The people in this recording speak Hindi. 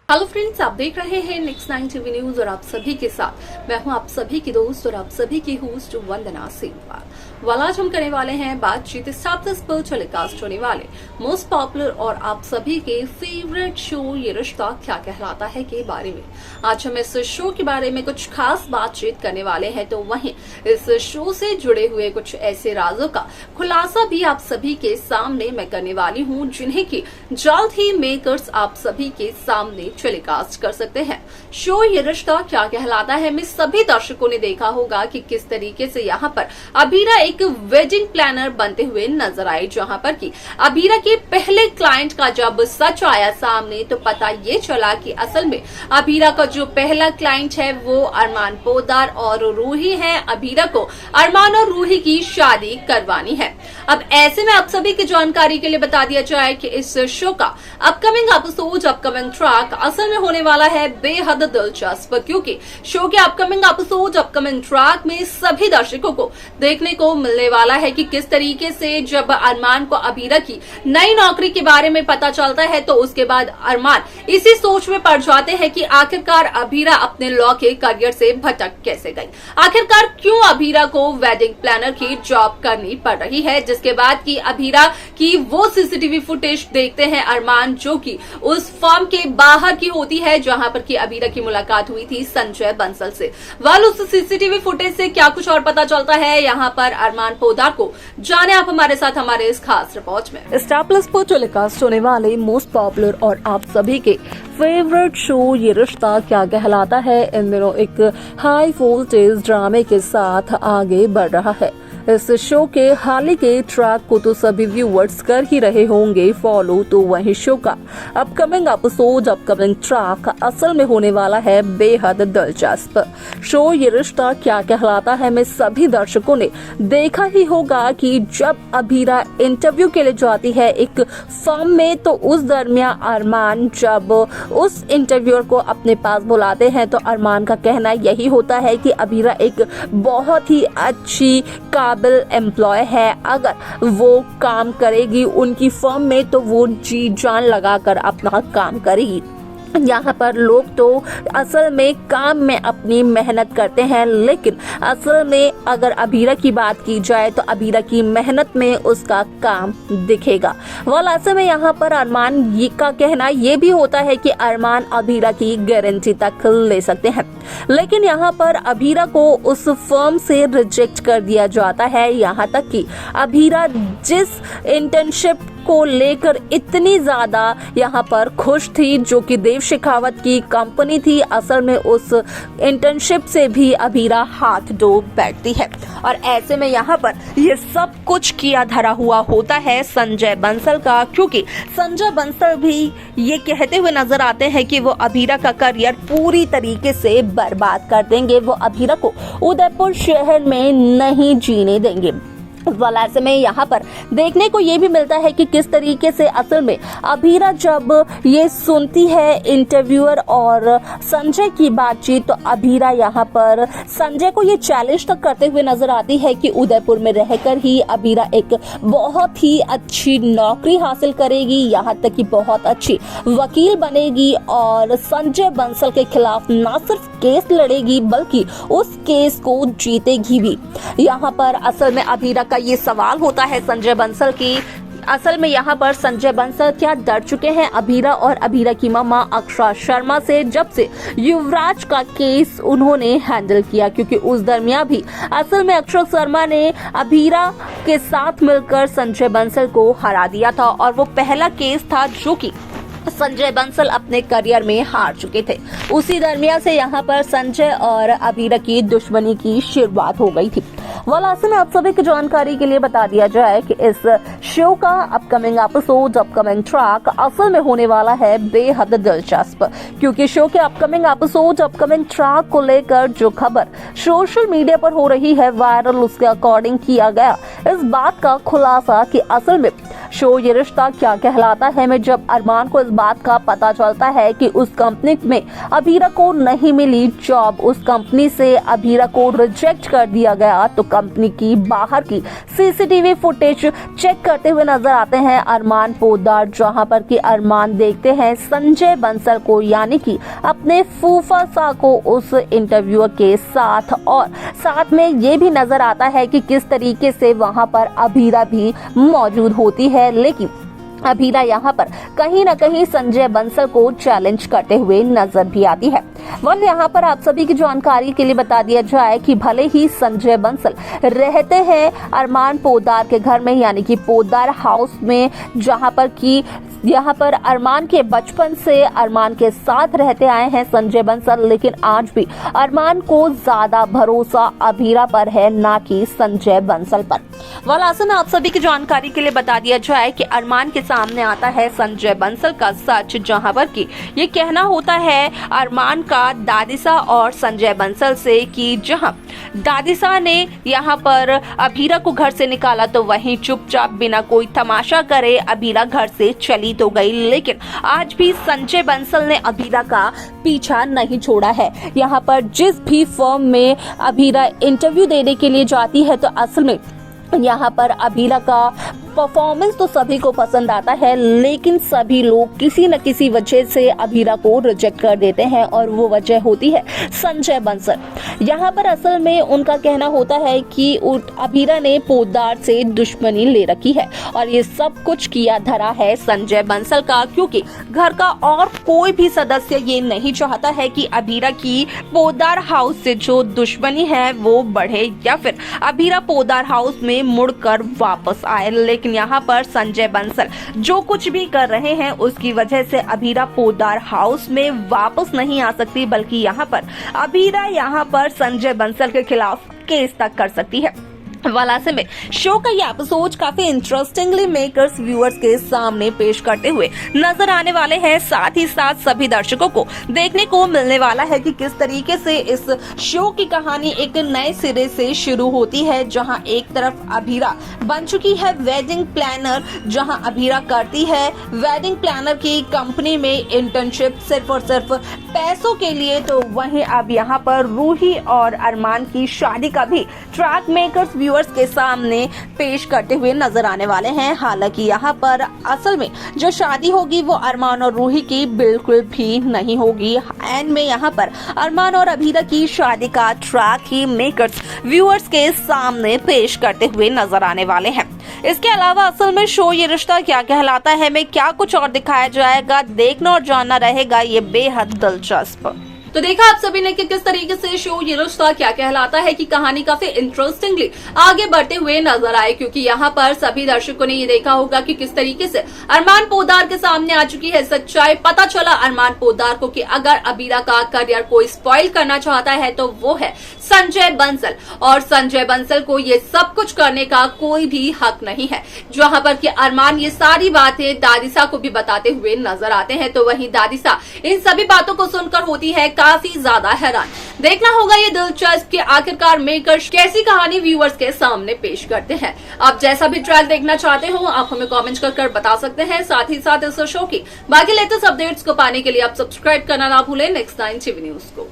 हेलो फ्रेंड्स, आप देख रहे हैं नेक्स्ट 9 टीवी न्यूज और आप सभी के साथ मैं हूं आप सभी की दोस्त और आप सभी की होस्ट वंदना सेमवाल। आज हम करने वाले हैं बातचीत स्टार प्लस पर टेलीकास्ट होने वाले मोस्ट पॉपुलर और आप सभी के फेवरेट शो ये रिश्ता क्या कहलाता है के बारे में। आज हम इस शो के बारे में कुछ खास बातचीत करने वाले हैं, तो वहीं इस शो से जुड़े हुए कुछ ऐसे राजों का खुलासा भी आप सभी के सामने मैं करने वाली हूँ, जिन्हें की जल्द ही मेकर्स आप सभी के सामने टेलीकास्ट कर सकते हैं। शो ये रिश्ता क्या कहलाता है में सभी दर्शकों ने देखा होगा कि किस तरीके से यहाँ पर अबीरा एक वेडिंग प्लानर बनते हुए नजर आए, जहाँ पर कि अबीरा के पहले क्लाइंट का जब सच आया सामने तो पता ये चला कि असल में अबीरा का जो पहला क्लाइंट है वो अरमान पोद्दार और रूही है। अबीरा को अरमान और रूही की शादी करवानी है। अब ऐसे में आप सभी की जानकारी के लिए बता दिया जाए कि इस शो का अपकमिंग एपिसोड, अपकमिंग ट्रैक असल में होने वाला है बेहद दिलचस्प, क्योंकि शो के अपकमिंग एपिसोड, अपकमिंग ट्रैक में सभी दर्शकों को देखने को मिलने वाला है कि किस तरीके से जब अरमान को अबीरा की नई नौकरी के बारे में पता चलता है तो उसके बाद अरमान इसी सोच में पड़ जाते हैं कि आखिरकार अबीरा अपने लॉ के करियर से भटक कैसे गई, आखिरकार क्यों अबीरा को वेडिंग प्लानर की जॉब करनी पड़ रही है। जिसके बाद की अबीरा की वो सीसीटीवी फुटेज देखते हैं अरमान, जो कि उस फर्म के बाहर की होती है जहां पर की अबीरा की मुलाकात हुई थी संजय बंसल से। उस सीसीटीवी फुटेज से क्या कुछ और पता चलता है यहाँ पर अरमान पोद्दार को, जाने आप हमारे साथ हमारे इस खास रिपोर्ट में। स्टार प्लस पर टेलीकास्ट होने वाले मोस्ट पॉपुलर और आप सभी के फेवरेट शो ये रिश्ता क्या कहलाता है इन दिनों एक हाई वोल्टेज ड्रामे के साथ आगे बढ़ रहा है। इस शो के हाल ही के ट्रैक को तो सभी व्यूअर्स कर ही रहे होंगे फॉलो, तो वही शो का अपकमिंग एपिसोड, अपकमिंग ट्रैक असल में होने वाला है बेहद दिलचस्प। शो ये रिश्ता क्या कहलाता है में सभी दर्शकों ने देखा ही होगा कि जब अबीरा इंटरव्यू के लिए जाती है एक फर्म में, तो उस दरमियान अरमान जब उस इंटरव्यूअर को अपने पास बुलाते हैं तो अरमान का कहना यही होता है कि अबीरा एक बहुत ही अच्छी काबिल एम्प्लॉय है, अगर वो काम करेगी उनकी फर्म में तो वो जी जान लगाकर अपना काम करेगी। यहाँ पर लोग तो असल में काम में अपनी मेहनत करते हैं, लेकिन असल में अगर अबीरा की बात की जाए तो अबीरा की मेहनत में उसका काम दिखेगा। ऐसे में यहाँ पर अरमान का कहना ये भी होता है कि अरमान अबीरा की गारंटी तक ले सकते हैं, लेकिन यहाँ पर अबीरा को उस फर्म से रिजेक्ट कर दिया जाता है। यहाँ तक कि अबीरा जिस इंटर्नशिप को लेकर इतनी ज्यादा यहाँ पर खुश थी, जो कि देव शेखावत की कंपनी थी, असल में उस इंटर्नशिप से भी अबीरा हाथ धो बैठती है। और ऐसे में यहाँ पर ये सब कुछ किया धरा हुआ होता है संजय बंसल का, क्योंकि संजय बंसल भी ये कहते हुए नजर आते हैं कि वो अबीरा का करियर पूरी तरीके से बर्बाद कर देंगे, वो अबीरा को उदयपुर शहर में नहीं जीने देंगे। ऐसे में यहाँ पर देखने को ये भी मिलता है कि किस तरीके से असल में अबीरा जब ये सुनती है इंटरव्यूअर और संजय की बातचीत, तो अबीरा यहाँ पर संजय को ये चैलेंज तक करते हुए नजर आती है कि उदयपुर में रहकर ही अबीरा एक बहुत ही अच्छी नौकरी हासिल करेगी, यहाँ तक कि बहुत अच्छी वकील बनेगी और संजय बंसल के खिलाफ न सिर्फ केस लड़ेगी बल्कि उस केस को जीतेगी भी। यहाँ पर असल में अबीरा का ये सवाल होता है संजय बंसल की, असल में यहाँ पर संजय बंसल क्या डर चुके हैं अबीरा और अबीरा की मम्मा अक्षरा शर्मा से, जब से युवराज का केस उन्होंने हैंडल किया, क्योंकि उस दरमियान भी असल में अक्षरा शर्मा ने अबीरा के साथ मिलकर संजय बंसल को हरा दिया था और वो पहला केस था जो कि संजय बंसल अपने करियर में हार चुके थे। उसी दरमियान से यहाँ पर संजय और अबीरा की दुश्मनी की शुरुआत हो गई थी। ऐसे में आप सभी की जानकारी के लिए बता दिया जाए कि इस शो का अपकमिंग एपिसोड, अपकमिंग ट्रैक असल में होने वाला है बेहद दिलचस्प, क्योंकि शो के अपकमिंग एपिसोड, अपकमिंग ट्रैक को लेकर जो खबर सोशल मीडिया पर हो रही है वायरल, उसके अकॉर्डिंग किया गया इस बात का खुलासा कि असल में शो ये रिश्ता क्या कहलाता है में जब अरमान को इस बात का पता चलता है कि उस कंपनी में अभीरा को नहीं मिली जॉब, उस कंपनी से अभीरा को रिजेक्ट कर दिया गया, तो कंपनी की बाहर की सीसीटीवी फुटेज चेक करते हुए नजर आते हैं अरमान पोद्दार, जहां पर कि अरमान देखते हैं संजय बंसल को, यानी कि अपने फूफा सा को उस इंटरव्यूअर के साथ, और साथ में ये भी नजर आता है कि किस तरीके से वहां पर अभीरा भी मौजूद होती है। लेकिन अभीरा यहाँ पर कहीं न कहीं संजय बंसल को चैलेंज करते हुए नजर भी आती है। वह यहाँ पर आप सभी की जानकारी के लिए बता दिया जाए कि भले ही संजय बंसल रहते हैं अरमान पोद्दार के घर में, यानी कि पोद्दार हाउस में, जहाँ पर कि यहाँ पर अरमान के बचपन से अरमान के साथ रहते आए हैं संजय बंसल, लेकिन आज भी अरमान को ज्यादा भरोसा अभीरा पर है, ना कि संजय बंसल पर। वलासन में आप सभी की जानकारी के लिए बता दिया जाए कि अरमान के सामने आता है संजय बंसल का सच, जहां पर कि ये कहना होता है अरमान का दादिसा और संजय बंसल से कि जहां दादिसा ने यहाँ पर अभीरा को घर से निकाला तो वहीं चुपचाप बिना कोई तमाशा करे अभीरा घर से चली तो गई, लेकिन आज भी संजय बंसल ने अभीरा का पीछा नहीं छोड़ा है। यहाँ पर जिस भी फर्म में अभीरा इंटरव्यू देने के लिए जाती है तो असल में यहाँ पर अभीरा का परफॉर्मेंस तो सभी को पसंद आता है, लेकिन सभी लोग किसी न किसी वजह से अभीरा को रिजेक्ट कर देते हैं, और वो वजह होती है संजय बंसल। यहाँ पर असल में उनका कहना होता है कि अभीरा ने पोद्दार से दुश्मनी ले रखी है, और ये सब कुछ किया धरा है संजय बंसल का, क्योंकि घर का और कोई भी सदस्य ये नहीं चाहता है कि अभीरा की पोद्दार हाउस से जो दुश्मनी है वो बढ़े, या फिर अभीरा पोद्दार हाउस में मुड़कर वापस आए। लेकिन यहाँ पर संजय बंसल जो कुछ भी कर रहे हैं उसकी वजह से अभीरा पोद्दार हाउस में वापस नहीं आ सकती, बल्कि यहाँ पर अभीरा यहाँ पर संजय बंसल के खिलाफ केस तक कर सकती है। वलासे में शो का ये एपिसोड काफी इंटरेस्टिंगली मेकर्स व्यूअर्स के सामने पेश करते हुए नजर आने वाले हैं। साथ ही साथ सभी दर्शकों को देखने को मिलने वाला है कि किस तरीके से इस शो की कहानी एक नए सिरे से शुरू होती है, जहां एक तरफ अभीरा बन चुकी है वेडिंग प्लानर, जहां अभीरा करती है वेडिंग प्लानर की कंपनी में इंटर्नशिप सिर्फ और सिर्फ पैसों के लिए, तो वहीं अब यहाँ पर रूही और अरमान की शादी का भी ट्रैक मेकर्स व्यूअर्स के सामने पेश करते हुए नजर आने वाले हैं। हालांकि यहाँ पर असल में जो शादी होगी वो अरमान और रूही की बिल्कुल भी नहीं होगी। एंड में यहाँ पर अरमान और अभीरा की शादी का ट्रैक ही मेकर्स व्यूअर्स के सामने पेश करते हुए नजर आने वाले हैं। इसके अलावा असल में शो ये रिश्ता क्या कहलाता है में क्या कुछ और दिखाया जाएगा, देखना और जानना रहेगा ये बेहद दिलचस्प। तो देखा आप सभी ने कि किस तरीके से शो ये रिश्ता क्या कहलाता है कि कहानी काफी इंटरेस्टिंगली आगे बढ़ते हुए नजर आए, क्योंकि यहाँ पर सभी दर्शकों ने ये देखा होगा कि किस तरीके से अरमान पोद्दार के सामने आ चुकी है सच्चाई। पता चला अरमान पोद्दार को कि अगर अभीरा का करियर कोई स्पॉइल करना चाहता है तो वो है संजय बंसल, और संजय बंसल को ये सब कुछ करने का कोई भी हक नहीं है। जहां पर कि अरमान ये सारी बातें दादिसा को भी बताते हुए नजर आते हैं, तो वहीं दादिसा इन सभी बातों को सुनकर होती है काफी ज्यादा हैरान। देखना होगा ये दिलचस्प कि आखिरकार मेकर्स कैसी कहानी व्यूअर्स के सामने पेश करते हैं। आप जैसा भी ट्रैक देखना चाहते हो आप हमें कमेंट कर बता सकते हैं। साथ ही साथ इस शो की बाकी लेटेस्ट अपडेट्स को पाने के लिए आप सब्सक्राइब करना ना भूलें नेक्स्ट 9 टीवी न्यूज को।